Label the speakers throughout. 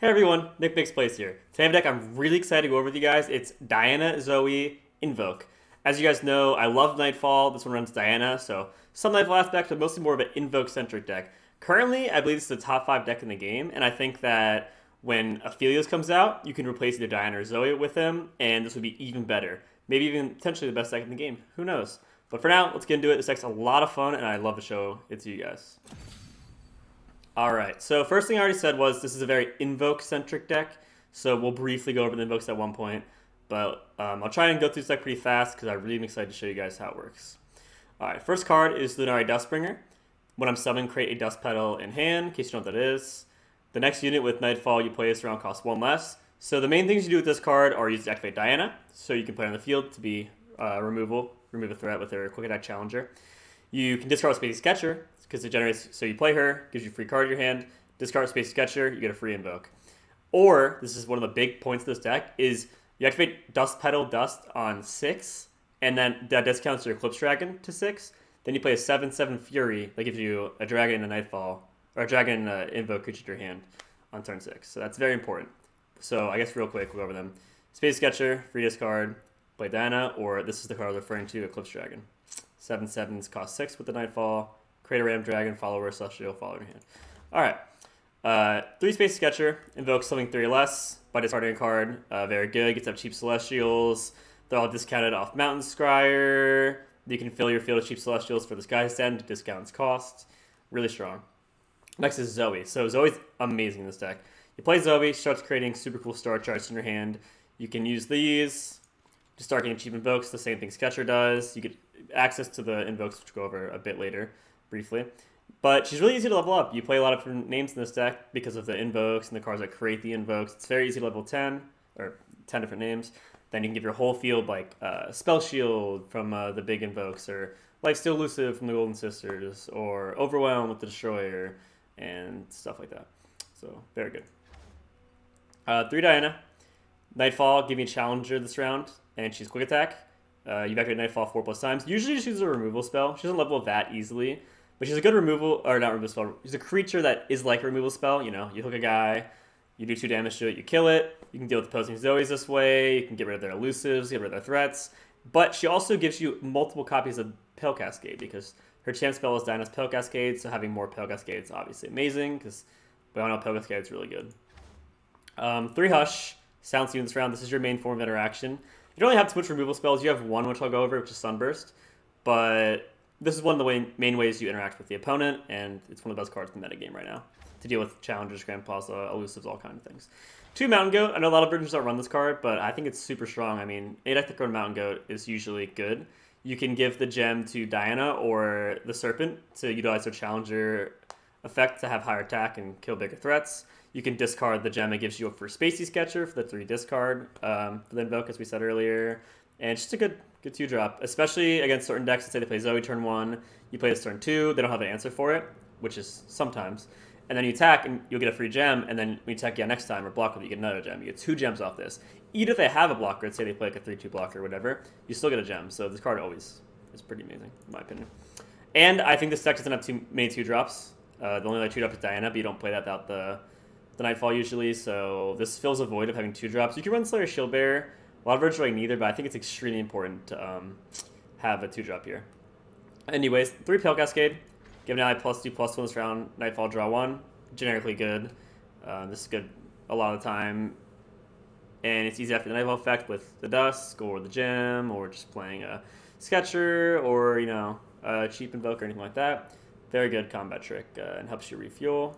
Speaker 1: Hey everyone, NicMakesPlays here. Today I have a deck I'm really excited to go over with you guys. It's Diana, Zoe, Invoke. As you guys know, I love Nightfall. This one runs Diana, so some Nightfall aspects, but mostly more of an Invoke-centric deck. Currently, I believe this is the top 5 deck in the game, and I think that when Aphelios comes out, you can replace either Diana or Zoe with him, and this would be even better. Maybe even potentially the best deck in the game. Who knows? But for now, let's get into it. This deck's a lot of fun, and I love to show it to you guys. Alright, so first thing I already said was this is a very Invoke-centric deck, so we'll briefly go over the Invokes at one point, but I'll try and go through this deck pretty fast because I really am excited to show you guys how it works. Alright, first card is Lunari Dustbringer. When I'm summoning, create a Dust Petal in hand, in case you know what that is. The next unit with Nightfall you play this round costs 1 less. So the main things you do with this card are use to activate Diana, so you can play on the field to be remove a threat with her Quick Attack Challenger. You can discard Spacey Sketcher, because it generates, so you play her, gives you a free card in your hand, discard Spacey Sketcher, you get a free Invoke. Or, this is one of the big points of this deck, is you activate Dust Petal Dust on 6, and then that discounts your Eclipse Dragon to 6. Then you play a 7/7 Fury that gives you a Dragon and a Nightfall, or a Dragon and Invoke creature to your hand on turn 6. So that's very important. So I guess real quick, we'll go over them. Spacey Sketcher, free discard, play Diana, or this is the card I was referring to, Eclipse Dragon. 7/7s cost 6 with the Nightfall. Create a random dragon, follower, celestial, follow in your hand. Alright. 3 Spacey Sketcher, invoke something 3 or less by discarding a card. Very good. Gets up cheap celestials. They're all discounted off Mountain Scryer. You can fill your field with cheap celestials for the Sky Send to discount its cost. Really strong. Next is Zoe. So Zoe's amazing in this deck. You play Zoe, she starts creating super cool star charts in your hand. You can use these to start getting cheap invokes, the same thing Sketcher does. You get access to the invokes, which we'll go over a bit later, briefly. But she's really easy to level up. You play a lot of different names in this deck because of the invokes and the cards that create the invokes. It's very easy to level 10, or 10 different names. Then you can give your whole field like Spell Shield from the big invokes, or Lifesteal Elusive from the Golden Sisters, or Overwhelm with the Destroyer, and stuff like that. So, very good. 3 Diana. Nightfall, give me a Challenger this round, and she's Quick Attack. You activate Nightfall 4+ times. Usually she uses a removal spell. She doesn't level that easily, but she's a good removal, or not removal spell. She's a creature that is like a removal spell. You know, you hook a guy, you do 2 damage to it, you kill it. You can deal with opposing Zoes this way. You can get rid of their elusives, get rid of their threats. But she also gives you multiple copies of Pale Cascade because her champ spell is Diana's Pale Cascade, so having more Pale Cascade is obviously amazing because we all know Pale Cascade is really good. 3 Hush. Sounds units round. This is your main form of interaction. You don't really have too much removal spells. You have one, which I'll go over, which is Sunburst. But this is one of the main ways you interact with the opponent, and it's one of the best cards in the metagame right now to deal with challengers, Grand Plaza, elusives, all kinds of things. 2 Mountain Goat. I know a lot of versions don't run this card, but I think it's super strong. I mean, 8 Ectochrome Mountain Goat is usually good. You can give the gem to Diana or the Serpent to utilize their challenger effect to have higher attack and kill bigger threats. You can discard the gem it gives you for Spacey Sketcher for the 3 discard for the invoke, as we said earlier. And it's just a good 2-drop, especially against certain decks. Let's say they play Zoe turn 1, you play this turn 2, they don't have an answer for it, which is sometimes. And then you attack, and you'll get a free gem, and then when you attack again next time or block with it, you get another gem. You get 2 gems off this. Even if they have a blocker, let's say they play like a 3/2 blocker or whatever, you still get a gem. So this card always is pretty amazing, in my opinion. And I think this deck doesn't have too many 2-drops. The only like 2-drop is Diana, but you don't play that without the Nightfall usually, so this fills a void of having 2-drops. You can run Slayer Shieldbearer. A lot of versions are like neither, but I think it's extremely important to have a 2-drop here. Anyways, 3 Pale Cascade. Give an ally +2/+1 this round. Nightfall, draw 1. Generically good. This is good a lot of the time. And it's easy after the Nightfall effect with the Dusk, or the Gem, or just playing a Sketcher, or, you know, a cheap Invoke or anything like that. Very good combat trick and helps you refuel.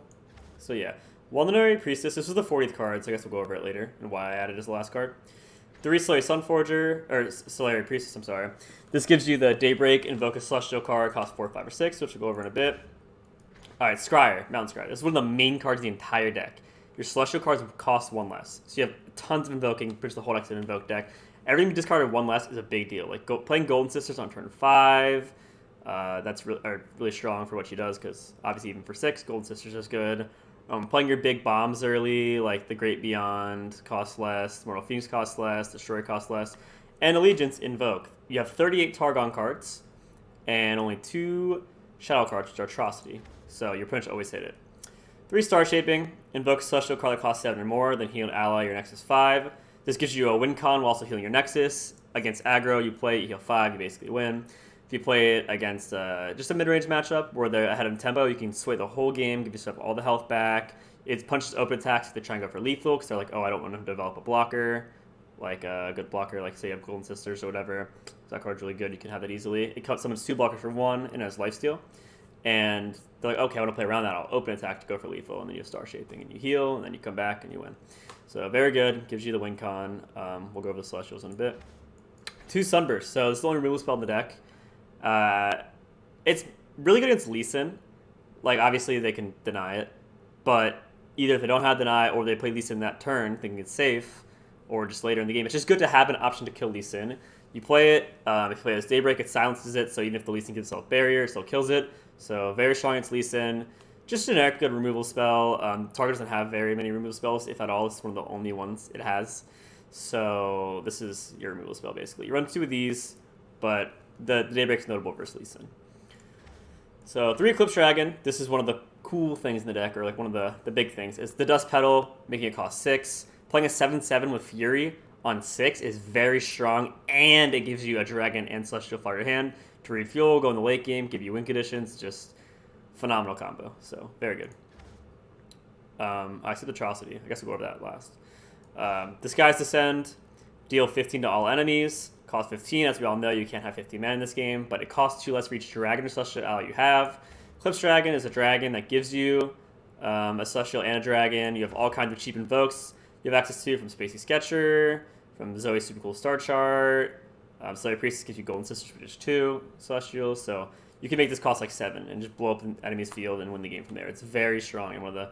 Speaker 1: So yeah. Walnutary Priestess, this was the 40th card, so I guess we'll go over it later, and why I added it as the last card. 3 Slayer Sunforger, or Solari Priestess, I'm sorry. This gives you the Daybreak, invoke a Celestial card, cost 4, 5, or 6, which we'll go over in a bit. Alright, Scryer, Mountain Scryer. This is one of the main cards of the entire deck. Your Celestial cards cost 1 less, so you have tons of invoking, pretty much the whole deck's an invoke deck. Everything discarded 1 less is a big deal. Like playing Golden Sisters on turn 5, that's really strong for what she does, because obviously even for 6, Golden Sisters is good. Playing your big bombs early, like the Great Beyond, costs less, Mortal Phoenix costs less, Destroy costs less, and Allegiance, Invoke. You have 38 Targon cards, and only 2 Shadow cards, which are Atrocity, so you're pretty much always hit it. 3 Starshaping. Invoke a Celestial card that costs 7 or more, then heal an ally, your Nexus 5. This gives you a win con while also healing your Nexus. Against aggro, you play it, you heal 5, you basically win. If you play it against just a mid-range matchup where they're ahead of tempo, you can sway the whole game, give yourself all the health back. It punches open attacks if they try and go for lethal, because they're like, oh, I don't want to develop a blocker, like a good blocker, like say you have Golden Sisters or whatever. So that card's really good, you can have that easily. It summons 2 blockers for 1 and has lifesteal. And they're like, okay, I want to play around that, I'll open attack to go for lethal, and then you have Starshaping, and you heal, and then you come back and you win. So very good, gives you the win con. We'll go over the Celestials in a bit. 2 Sunbursts, so this is the only removal spell in the deck. It's really good against Lee Sin. Like, obviously they can deny it, but either if they don't have deny or they play Lee Sin that turn, thinking it's safe, or just later in the game. It's just good to have an option to kill Lee Sin. You play it, if you play it as Daybreak, it silences it, so even if the Lee Sin gives itself barrier, it still kills it. So very strong against Lee Sin. Just a generic good removal spell. Target doesn't have very many removal spells, if at all. It's one of the only ones it has. So this is your removal spell, basically. You run 2 of these, but the Daybreak's notable versus Lee Sin. So 3 Eclipse Dragon. This is one of the cool things in the deck, or like one of the big things. It's the Dust Petal, making it cost 6. Playing a 7/7 with Fury on 6 is very strong, and it gives you a Dragon and Celestial Fire in your hand to refuel, go in the late game, give you win conditions. Just phenomenal combo. So very good. I said Atrocity. I guess we'll go over that last. Disguise Descend. Deal 15 to all enemies. Cost 15. As we all know, you can't have 15 mana in this game, but it costs 2 less for each Dragon or Celestial ally you have. Eclipse Dragon is a dragon that gives you a Celestial and a Dragon. You have all kinds of cheap invokes you have access to from Spacey Sketcher, from Zoe's Super Cool Star Chart. Slayer Priestess gives you Golden Sisters for just 2 Celestials, so you can make this cost like 7 and just blow up an enemy's field and win the game from there. It's very strong and one of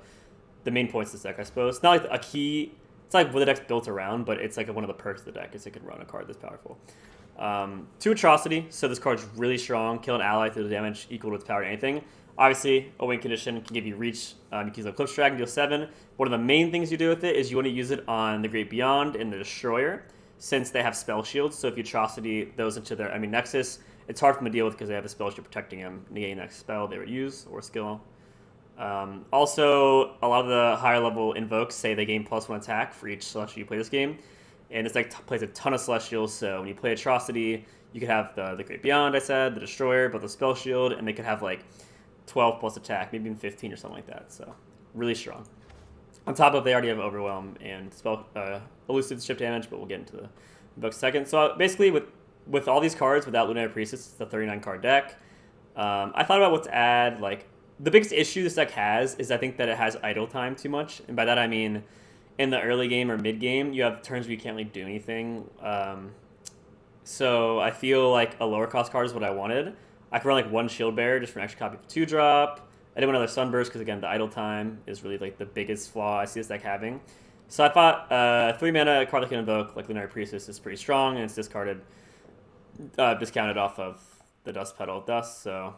Speaker 1: the main points of this deck, I suppose. It's not like a key, it's like what the deck's built around, but it's like one of the perks of the deck is it can run a card this powerful. 2 Atrocity, so this card's really strong. Kill an ally through the damage equal to its power to anything. Obviously, a win condition can give you reach. You can use a Eclipse Dragon, deal 7. One of the main things you do with it is you want to use it on the Great Beyond and the Destroyer, since they have spell shields. So if you Atrocity those into their Nexus, it's hard for them to deal with because they have a spell shield protecting them, negating that spell they would use or skill. Also, a lot of the higher level invokes say they gain +1 attack for each Celestial you play this game. And this deck plays a ton of Celestials, so when you play Atrocity, you could have the Great Beyond, I said, the Destroyer, but the spell shield, and they could have like 12 plus attack, maybe even 15 or something like that. So really strong. On top of, they already have Overwhelm and spell elusive chip damage, but we'll get into the invokes in a second. So basically, with all these cards, without Lunar Priestess, it's the 39 card deck. I thought about what to add. Like, the biggest issue this deck has is I think that it has idle time too much, and by that I mean in the early game or mid game, you have turns where you can't really do anything. So I feel like a lower cost card is what I wanted. I could run like 1 Shield Bearer just for an extra copy of 2-drop. I didn't want another Sunburst because, again, the idle time is really like the biggest flaw I see this deck having. So I thought 3 mana card that can invoke, like Lunar Priestess, is pretty strong, and it's discarded, discounted off of the Dust Petal Dust. So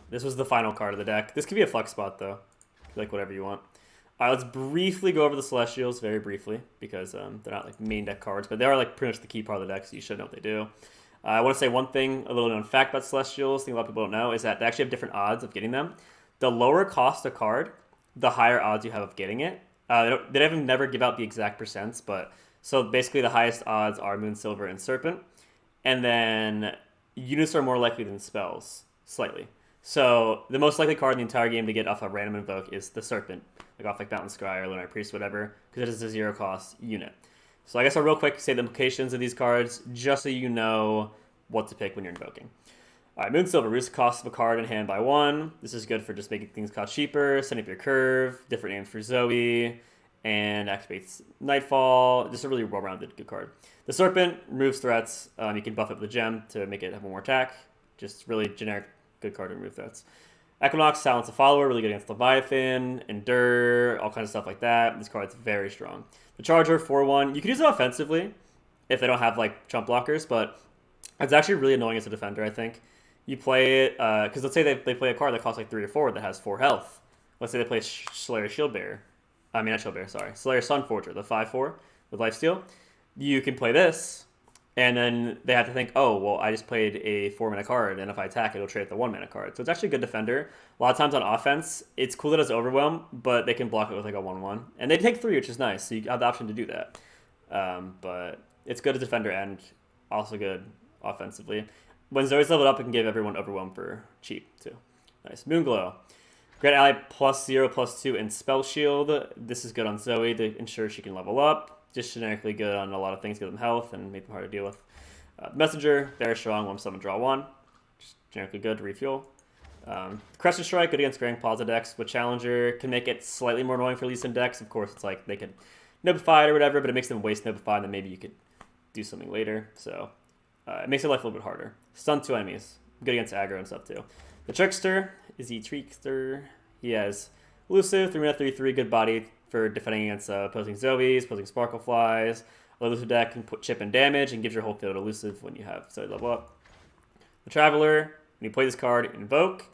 Speaker 1: this was the final card of the deck. This could be a flex spot, though. Like, whatever you want. Let's briefly go over the Celestials, very briefly, because they're not like main deck cards, but they are like pretty much the key part of the deck, so you should know what they do. I want to say one thing, a little known fact about Celestials, thing a lot of people don't know, is that they actually have different odds of getting them. The lower cost a card, the higher odds you have of getting it. They never give out the exact percents, but so basically the highest odds are Moon, Silver, and Serpent. And then units are more likely than spells, slightly. So the most likely card in the entire game to get off a random invoke is the Serpent, like off like Mountain Scry or Lunar Priest, whatever, because it is a 0 cost unit. So I guess I'll real quick say the implications of these cards, just so you know what to pick when you're invoking. All right, Moon Silver, reduce the cost of a card in hand by 1. This is good for just making things cost cheaper, setting up your curve, different names for Zoe, and activates Nightfall. Just a really well-rounded good card. The Serpent removes threats. You can buff it with a gem to make it have more attack. Just really generic good card to remove threats. Equinox, Silence a Follower, really good against Leviathan, Endure, all kinds of stuff like that. This card's very strong. The Charger, 4/1. You can use it offensively if they don't have like chump blockers, but it's actually really annoying as a defender, I think. You play it, because let's say they play a card that costs like 3 or 4 that has 4 health. Let's say they play Slayer Shield Bearer. Not Shield Bearer, sorry. Slayer Sunforger, the 5/4 with lifesteal. You can play this, And then they have to think, oh, well, I just played a 4-mana card, and if I attack, it'll trade the 1-mana card. So it's actually a good defender. A lot of times on offense, it's cool that it's Overwhelm, but they can block it with like a 1/1. And they take 3, which is nice, so you have the option to do that. But it's good as defender and also good offensively. When Zoe's leveled up, it can give everyone Overwhelm for cheap, too. Nice. Moonglow. Grant ally +0/+2 in Spell Shield. This is good on Zoe to ensure she can level up. Just generically good on a lot of things, give them health and make them hard to deal with. Messenger, very strong, 1/7 draw 1. Just generically good to refuel. Crescent Strike, good against Grand Plaza decks. With Challenger, can make it slightly more annoying for Lee Sin decks. Of course, it's like they could Notify it or whatever, but it makes them waste Notify, and then maybe you could do something later. So it makes their life a little bit harder. Stun 2 enemies, good against aggro and stuff too. The Trickster is the Trickster. He has Elusive, 3-mana 3/3, good body for defending against opposing Zoes, opposing Sparkle Flies. Elusive deck can put chip and damage and gives your whole field Elusive when you have Zoe level up. The Traveler, when you play this card, Invoke.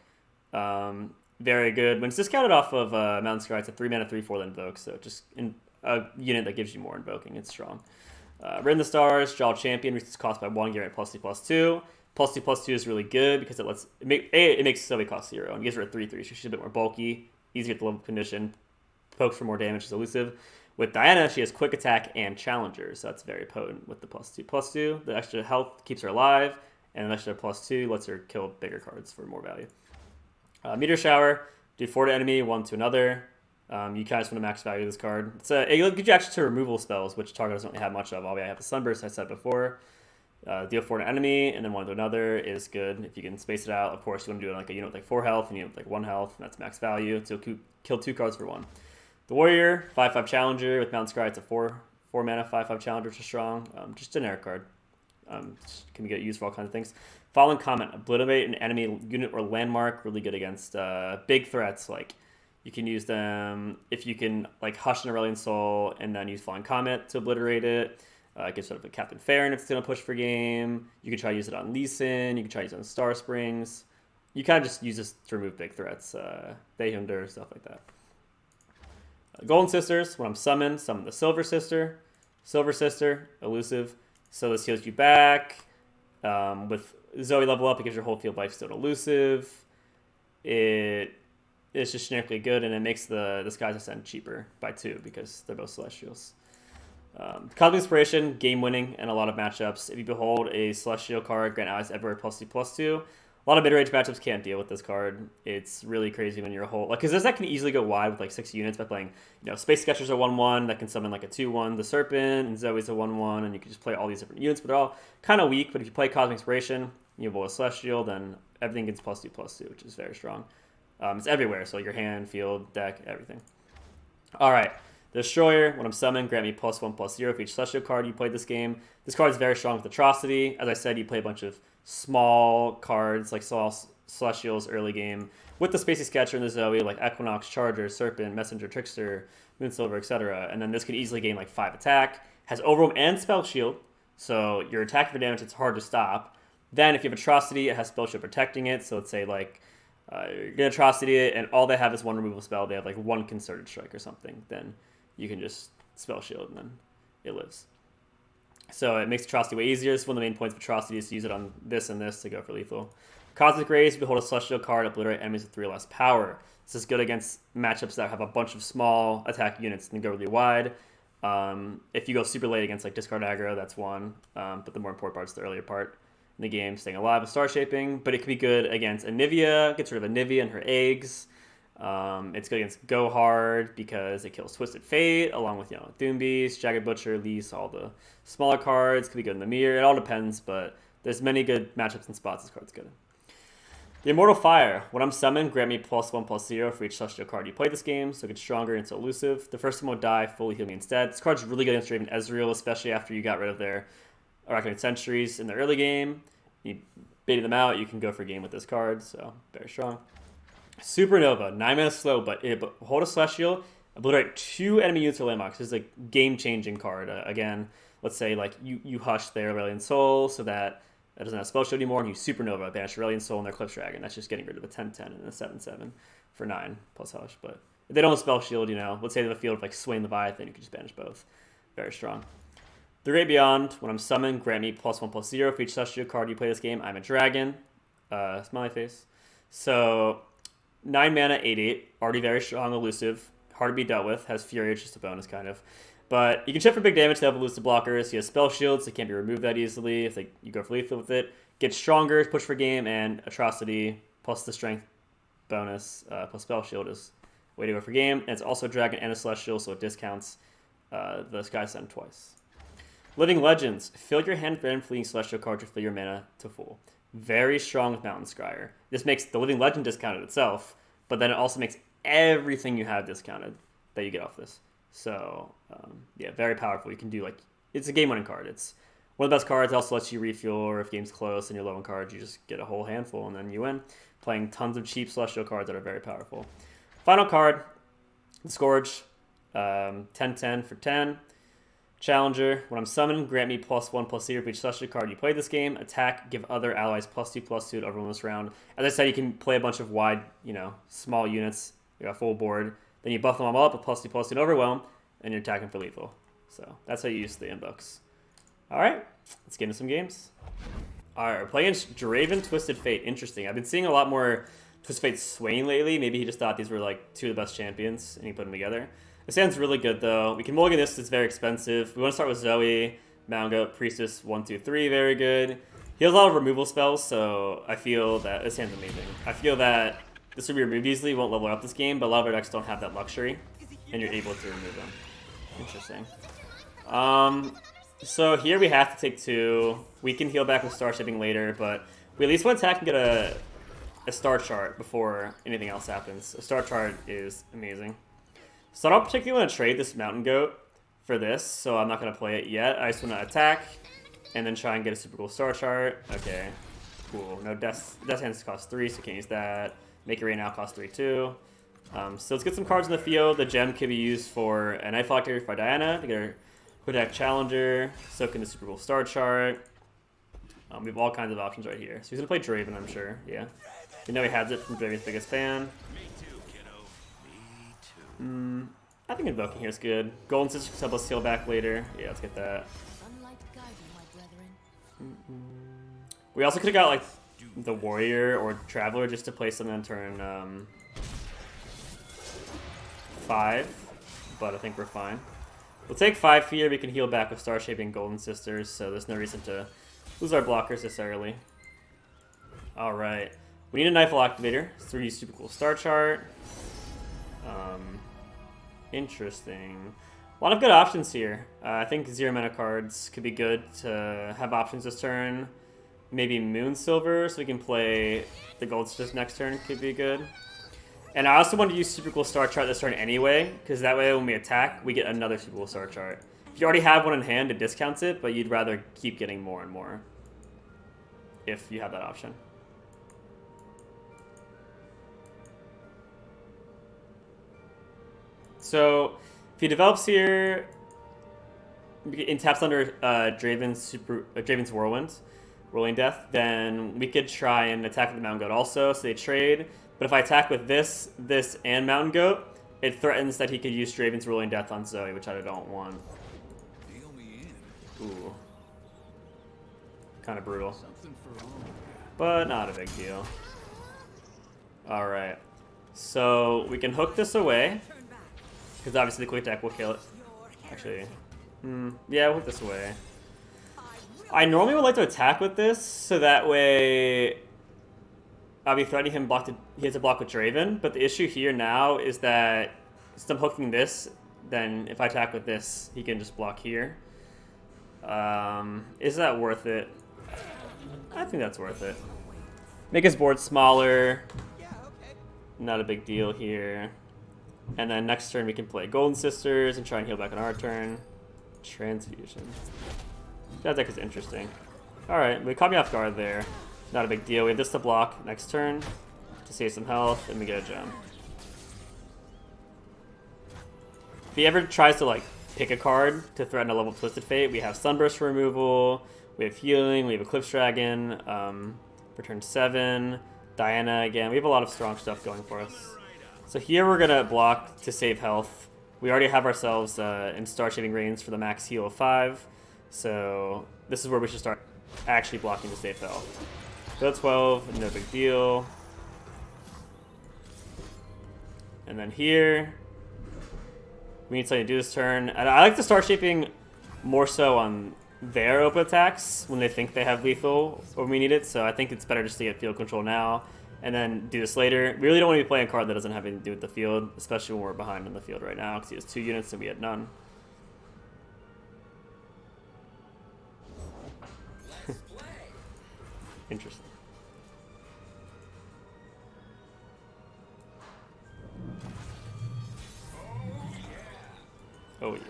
Speaker 1: Very good. When it's discounted off of Mountain Sky, it's a 3-mana 3/4 that invokes, so just in a unit that gives you more invoking. It's strong. Written the Stars, Draw Champion, reduces cost by 1, give it +2/+2. +2/+2 is really good because it makes Zoe cost 0 and gives her a 3/3, so she's a bit more bulky, easy to get the level condition, pokes for more damage, is elusive. With Diana, she has Quick Attack and Challenger, so that's very potent with the +2/+2. The extra health keeps her alive, and the extra +2 lets her kill bigger cards for more value. Meteor Shower, do 4 to enemy, 1 to another. You kind of just want to max value this card. It gives you access to removal spells, which target doesn't really have much of. Obviously, I have the Sunburst I said before. Deal 4 to enemy, and then 1 to another is good. If you can space it out, of course, you want to do it like a unit with like 4 health and a unit with like 1 health, and that's max value. So kill 2 cards for 1. The Warrior, 5/5 Challenger. With Mountain Scry, it's a 4-mana 5/5 Challenger, which is strong. Just generic card. Can get used for all kinds of things. Fallen Comet, obliterate an enemy unit or landmark. Really good against big threats. Like you can use them if you can like Hush an Aurelion Soul and then use Fallen Comet to obliterate it. It gives sort of a Captain Farron if it's going to push for game. You can try to use it on Lee Sin. You can try to use it on Star Springs. You kind of just use this to remove big threats. Dayhunder, stuff like that. Golden Sisters, when I'm summoned, summon the Silver Sister. Silver Sister, elusive. So this heals you back. With Zoe level up, it gives your whole field life still elusive. It's just generically good, and it makes the Skies Ascend cheaper by 2 because they're both Celestials. Cosmic Inspiration, game winning in a lot of matchups. If you behold a Celestial card, grant allies everywhere +2/+2. A lot of mid-range matchups can't deal with this card. It's really crazy when you're a whole because this deck can easily go wide with like 6 units by playing, Space Sketchers are 1/1 that can summon like a 2/1, the Serpent, and Zoe's a 1/1, and you can just play all these different units, but they're all kind of weak. But if you play Cosmic Inspiration, you have a Celestial, then everything gets +2/+2, which is very strong. It's everywhere, so your hand, field, deck, everything. All right. The Destroyer, when I'm summoned, grant me +1/+0 for each Celestial card you played this game. This card is very strong with Atrocity. As I said, you play a bunch of small cards like Celestials early game with the Spacey Sketcher and the Zoe, like Equinox, Charger, Serpent, Messenger, Trickster, Moonsilver, etc. And then this can easily gain like 5 attack. Has Overwhelm and Spell Shield, so you're attacking for damage, it's hard to stop. Then if you have Atrocity, it has Spell Shield protecting it. So let's say like you're going to Atrocity it, and all they have is 1 removal spell. They have like 1 Concerted Strike or something. Then you can just Spell Shield, and then it lives. So it makes Atrocity way easier. This is one of the main points of Atrocity is to use it on this and this to go for lethal. Cosmic Rays, behold a Celestial card, obliterate enemies with 3 or less power. This is good against matchups that have a bunch of small attack units and go really wide. If you go super late against like Discard Aggro, that's one. But the more important part is the earlier part in the game, staying alive with Starshaping. But it can be good against Anivia, gets rid of Anivia and her eggs. It's good against Go Hard because it kills Twisted Fate, along with Doombeast, Jagged Butcher, Lease, all the smaller cards. Could be good in the mirror. It all depends, but there's many good matchups and spots this card's good in. The Immortal Fire. When I'm summoned, grant me +1/+0 for each Celestial card you play this game, so it gets stronger and it's elusive. The first one will die, fully heal me instead. This card's really good against Raven Ezreal, especially after you got rid of their Arachnid Sentries in the early game. You baited them out, you can go for a game with this card, so very strong. Supernova, 9-mana slow, but hold a Celestial, obliterate 2 enemy units or landmarks. This is a game-changing card. Again, let's say like you hush their Aurelion Soul so that it doesn't have Spell Shield anymore, and you Supernova, banish Aurelion Soul and their Eclipse Dragon. That's just getting rid of a 10/10 and a 7/7 for 9 plus hush. But if they don't have Spell Shield, let's say they have a field of like Swain Leviathan, you can just banish both. Very strong. The Great Beyond, when I'm summoned, grant me +1/+0 for each celestial card you play this game. I'm a dragon. Smiley face. So, 9 mana, 8/8. Already very strong, elusive. Hard to be dealt with. Has Fury, it's just a bonus, kind of. But you can chip for big damage to have elusive blockers. He has spell shields, so it can't be removed that easily if you go for lethal with it. Gets stronger, push for game, and Atrocity, plus the strength bonus, plus spell shield is way to go for game. And it's also a dragon and a celestial, so it discounts the Sky Sun twice. Living Legends. Fill your hand with random fleeting celestial cards to fill your mana to full. Very strong with Mountain Scryer. This makes the Living Legend discounted itself, but then it also makes everything you have discounted that you get off this. So, yeah, very powerful. You can do, it's a game-winning card. It's one of the best cards. It also lets you refuel, or if game's close and you're low on cards, you just get a whole handful and then you win. Playing tons of cheap celestial cards that are very powerful. Final card, the Scourge. 10/10 for 10. Challenger. When I'm summoned, grant me +1/+0 for each celestial card you play this game. Attack, give other allies +2/+2 to everyone this round. As I said, you can play a bunch of wide, small units. You got full board. Then you buff them all up with +2/+2 and overwhelm, and you're attacking for lethal. So that's how you use the invokes. Alright, let's get into some games. Alright, we're playing against Draven Twisted Fate. Interesting. I've been seeing a lot more Twisted Fate swaying lately. Maybe he just thought these were two of the best champions, and he put them together. It sounds really good, though. We can mulligan this. It's very expensive. We want to start with Zoe, Mountain Goat, Priestess, 1, 2, 3. Very good. He has a lot of removal spells, so I feel that this hand's amazing. I feel that this will be removed easily. Won't level up this game, but a lot of our decks don't have that luxury, and you're able to remove them. Interesting. So here we have to take 2. We can heal back with Starshipping later, but we at least want to attack and get a star chart before anything else happens. A star chart is amazing. So I don't particularly want to trade this Mountain Goat for this, so I'm not going to play it yet. I just want to attack and then try and get a super cool star chart. Okay, cool. No Death Hands cost 3, so can't use that. Make It Rain now costs 3 too. So let's get some cards in the field. The gem could be used for a Night Collector for Diana to get her Quick Attack Challenger, soak in the super cool star chart. We have all kinds of options right here. So he's going to play Draven, I'm sure. Yeah. You know he has it from Draven's biggest fan. I think Invoking here is good. Golden Sisters can help us heal back later. Yeah, let's get that. We also could have got the Warrior or Traveler just to play something on turn 5, but I think we're fine. We'll take 5 here. We can heal back with Starshaping Golden Sisters, so there's no reason to lose our blockers necessarily. Alright. We need a Nightfall Activator. 3 super cool star chart. Interesting. A lot of good options here. I think 0 mana cards could be good to have options this turn. Maybe Moon Silver, so we can play the Gold Sisters next turn could be good. And I also want to use super cool star chart this turn anyway, because that way when we attack, we get another super cool star chart. If you already have one in hand, it discounts it, but you'd rather keep getting more and more if you have that option. So if he develops here, and taps under Draven's Whirlwind, Rolling Death, then we could try and attack with the Mountain Goat also, so they trade. But if I attack with this, and Mountain Goat, it threatens that he could use Draven's Rolling Death on Zoe, which I don't want. Ooh. Kind of brutal. But not a big deal. Alright. So we can hook this away. Because obviously the quick attack will kill it. Actually, yeah, we'll hook this away. I normally would like to attack with this, so that way I'll be threatening him he has a block with Draven, but the issue here now is that since I'm hooking this, then if I attack with this, he can just block here. Is that worth it? I think that's worth it. Make his board smaller. Not a big deal here. And then next turn we can play Golden Sisters and try and heal back on our turn. Transfusion. That deck is interesting. Alright, we caught me off guard there. Not a big deal. We have this to block next turn to save some health, and we get a gem. If he ever tries to pick a card to threaten a level Twisted Fate, we have Sunburst for removal, we have healing, we have Eclipse Dragon for turn 7, Diana again. We have a lot of strong stuff going for us. So here we're gonna block to save health. We already have ourselves in Starshaping Reigns for the max heal of 5. So this is where we should start actually blocking the ATAL. Go 12, no big deal. And then here, we need something to do this turn. And I like the Starshaping more so on their open attacks when they think they have lethal or we need it. So I think it's better just to get field control now and then do this later. We really don't want to be playing a card that doesn't have anything to do with the field, especially when we're behind on the field right now because he has 2 units and we had none. Interesting. Oh yeah.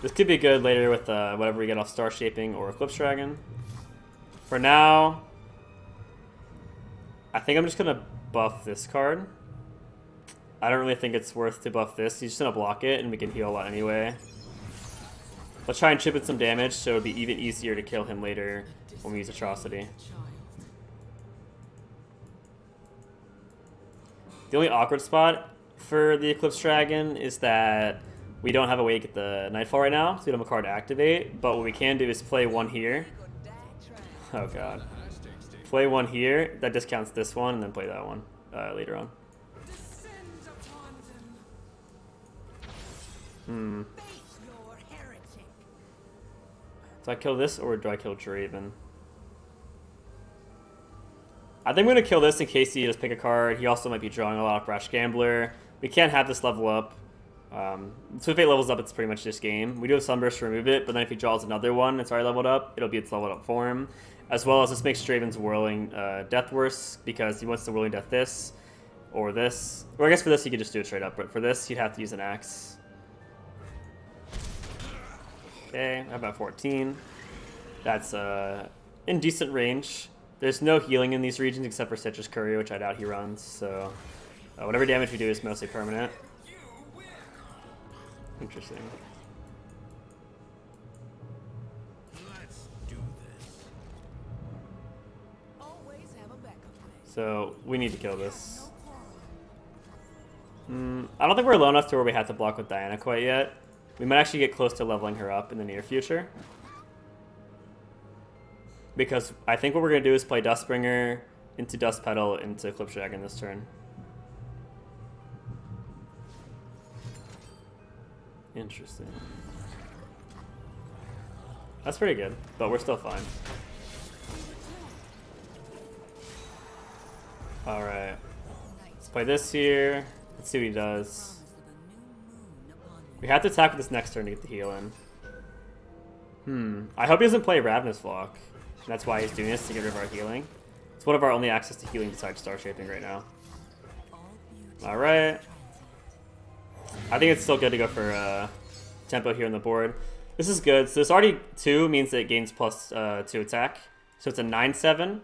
Speaker 1: This could be good later with whatever we get off Starshaping or Eclipse Dragon. For now, I think I'm just going to buff this card. I don't really think it's worth to buff this. He's just going to block it and we can heal a lot anyway. Let's try and chip in some damage so it'll be even easier to kill him later when we use Atrocity. The only awkward spot for the Eclipse Dragon is that we don't have a way to get the Nightfall right now, so we don't have a card to activate. But what we can do is play one here. Oh god. Play one here, that discounts this one, and then play that one later on. Do I kill this or do I kill Draven? I think I'm going to kill this in case he does pick a card. He also might be drawing a lot of Brash Gambler. We can't have this level up. So if it levels up, it's pretty much this game. We do have Sunburst to remove it, but then if he draws another one that's already leveled up, it'll be its leveled up form. As well as this makes Draven's Whirling Death worse because he wants to Whirling Death this or this. Or I guess for this he could just do it straight up, but for this he'd have to use an axe. Okay, how about 14? That's in decent range. There's no healing in these regions except for Citrus Courier, which I doubt he runs, so whatever damage we do is mostly permanent. Interesting.
Speaker 2: Let's do this. Always have a backup plan.
Speaker 1: So we need to kill this. I don't think we're low enough to where we have to block with Diana quite yet. We might actually get close to leveling her up in the near future. Because I think what we're going to do is play Dustbringer into Dust Petal into Eclipse Dragon this turn. Interesting. That's pretty good, but we're still fine. Alright. Let's play this here. Let's see what he does. We have to attack with this next turn to get the heal in. I hope he doesn't play Ravenous Flock. That's why he's doing this, to get rid of our healing. It's one of our only access to healing besides Starshaping right now. Alright. I think it's still good to go for tempo here on the board. This is good. So this already 2 means that it gains plus 2 attack. So it's a 9/7.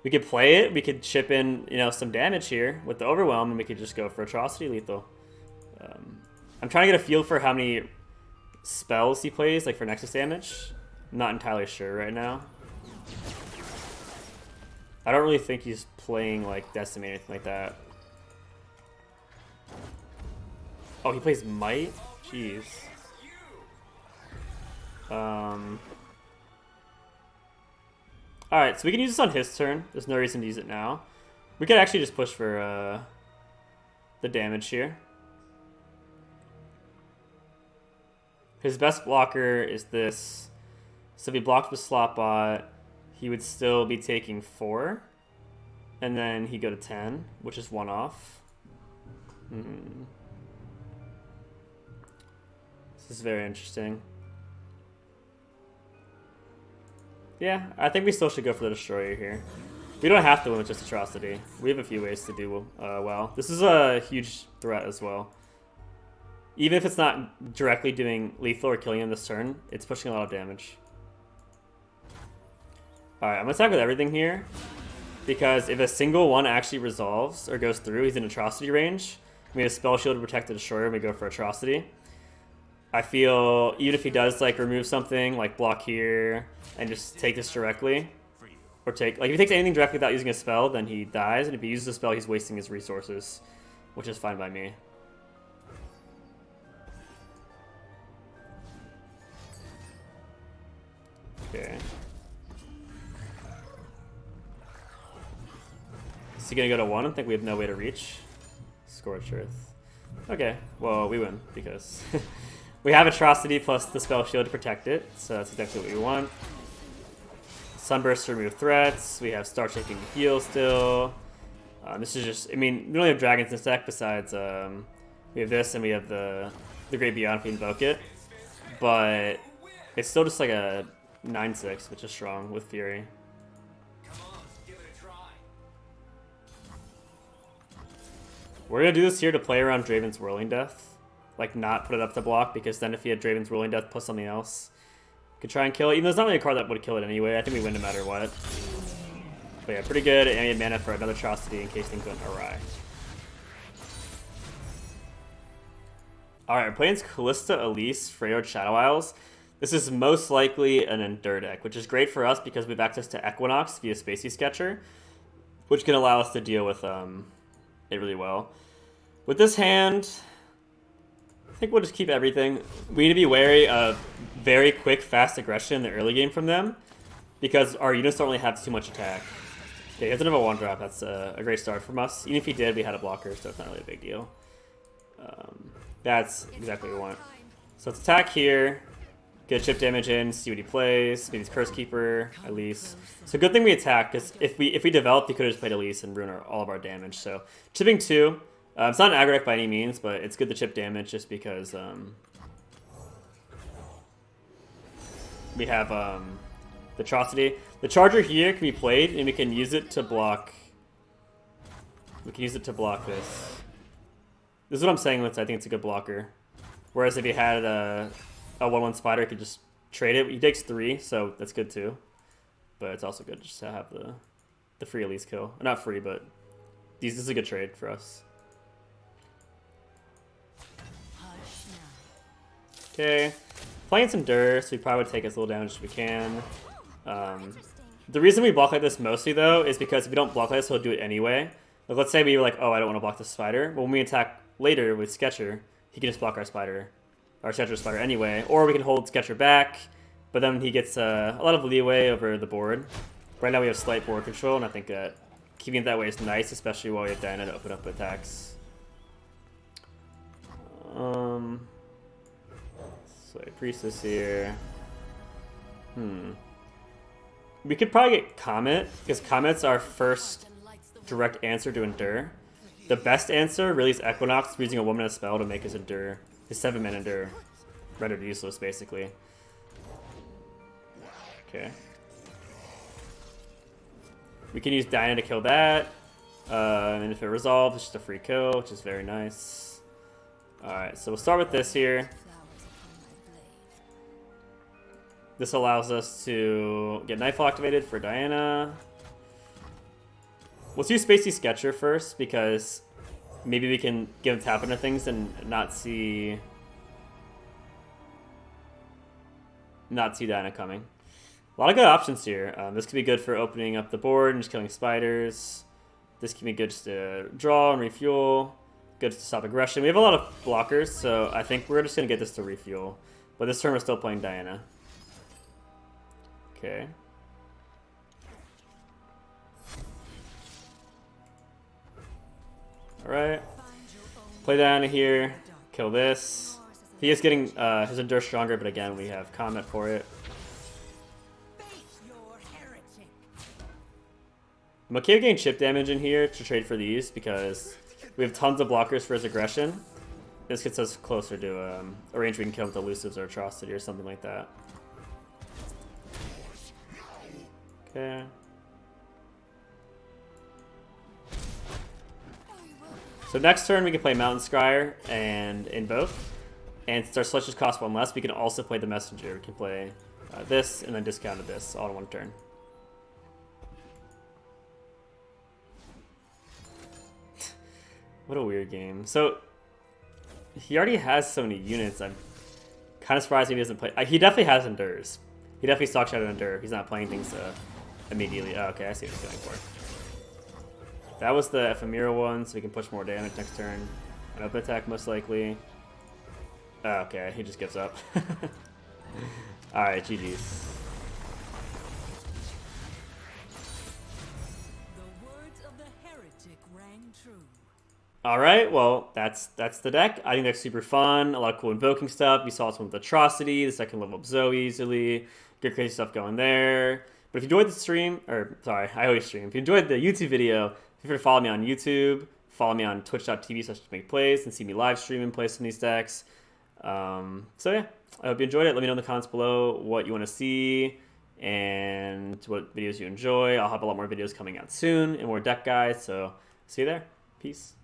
Speaker 1: We could play it. We could chip in, some damage here with the Overwhelm, and we could just go for Atrocity lethal. I'm trying to get a feel for how many spells he plays, like for Nexus damage. I'm not entirely sure right now. I don't really think he's playing like Decimate or anything like that. Oh, he plays Might? Jeez. Alright, so we can use this on his turn. There's no reason to use it now. We could actually just push for the damage here. His best blocker is this. So if he blocked with Slotbot, he would still be taking 4. And then he'd go to 10, which is 1 off. This is very interesting. Yeah, I think we still should go for the Destroyer here. We don't have to win with just Atrocity. We have a few ways to do well. This is a huge threat as well. Even if it's not directly doing lethal or killing him this turn, it's pushing a lot of damage. Alright, I'm going to attack with everything here. Because if a single one actually resolves or goes through, he's in Atrocity range. We have Spell Shield to protect the Destroyer, and we go for Atrocity. I feel even if he does like remove something, like block here, and just take this directly, or take, like if he takes anything directly without using a spell, then he dies, and if he uses a spell, he's wasting his resources, which is fine by me. Okay. Is he gonna go to 1? I think we have no way to reach. Scorched Earth. Okay, well, we win because we have Atrocity plus the spell shield to protect it, so that's exactly what we want. Sunburst to remove threats. We have Starshaping to heal still. This is just, I mean, we don't have dragons in this deck besides, we have this and we have the Great Beyond if we invoke it. But it's still just like a 9/6, which is strong with Fury. We're going to do this here to play around Draven's Whirling Death. Like, not put it up to block, because then if he had Draven's Whirling Death plus something else, could try and kill it. Even though it's not really a card that would kill it anyway. I think we win no matter what. But yeah, pretty good. And we have mana for another Atrocity in case things went awry. Alright, we're playing Callista, Elise, Freyard, Shadow Isles. This is most likely an Endure deck, which is great for us because we have access to Equinox via Spacey Sketcher, which can allow us to deal with it really well. With this hand, I think we'll just keep everything. We need to be wary of very quick, fast aggression in the early game from them, because our units don't really have too much attack. Okay, he doesn't have a 1-drop. That's a great start from us. Even if he did, we had a blocker, so it's not really a big deal. That's exactly what we want. So let's attack here, get chip damage in, see what he plays. Maybe he's Curse Keeper, Elise. So good thing we attack, because if we developed, he could have just played Elise and ruin all of our damage. So chipping 2. It's not an aggro deck by any means, but it's good to chip damage just because we have the Atrocity. The Charger here can be played, and we can use it to block. We can use it to block this. This is what I'm saying with I think it's a good blocker. Whereas if he had a 1/1 spider, he could just trade it. He takes 3, so that's good too. But it's also good just to have the free Elise kill. Not free, but this is a good trade for us. Okay, playing some Endure, so we probably would take as little damage as we can. The reason we block like this mostly, though, is because if we don't block like this, he'll do it anyway. Like, let's say we were like, oh, I don't want to block this spider. Well, when we attack later with Sketcher, he can just block our spider, our Sketcher spider anyway. Or we can hold Sketcher back, but then he gets a lot of leeway over the board. Right now we have slight board control, and I think that keeping it that way is nice, especially while we have Diana to open up attacks. So a Priestess here. We could probably get Comet, because Comet's our first direct answer to Endure. The best answer really is Equinox, using a 1-mana spell to make his Endure, his 7-mana Endure, rendered useless basically. Okay. We can use Diana to kill that, and if it resolves, it's just a free kill, which is very nice. Alright, so we'll start with this here. This allows us to get Nightfall activated for Diana. Let's use Spacey Sketcher first, because maybe we can give him tap into things and not see Diana coming. A lot of good options here. This could be good for opening up the board and just killing spiders. This can be good just to draw and refuel. Good to stop aggression. We have a lot of blockers, so I think we're just going to get this to refuel. But this turn we're still playing Diana. Okay. Alright. Play Diana here. Kill this. He is getting his Endure stronger, but again, we have Comet for it. I'm okay with getting chip damage in here to trade for these, because we have tons of blockers for his aggression. This gets us closer to a range we can kill with Elusives or Atrocity or something like that. Okay. So next turn we can play Mountain Scryer and Invoke. And since our Slushes cost 1 less, we can also play the Messenger. We can play this and then discounted this all in 1 turn. What a weird game. So he already has so many units. I'm kind of surprised he doesn't play. He definitely has Endures. He definitely stocks out of Endure. He's not playing things immediately. Oh, okay, I see what he's going for. That was the ephemeral one, so we can push more damage next turn. An open attack, most likely. Oh, okay, he just gives up. Alright, GG's. All right, well, that's the deck. I think that's super fun. A lot of cool invoking stuff. We saw some with Atrocity, the second level of Zoe easily. Good crazy stuff going there. But if you enjoyed the stream, or sorry, I always stream. If you enjoyed the YouTube video, feel free to follow me on YouTube. Follow me on twitch.tv/NicMakesPlays and see me live stream and play some of these decks. So yeah, I hope you enjoyed it. Let me know in the comments below what you want to see and what videos you enjoy. I'll have a lot more videos coming out soon and more deck guides. So see you there. Peace.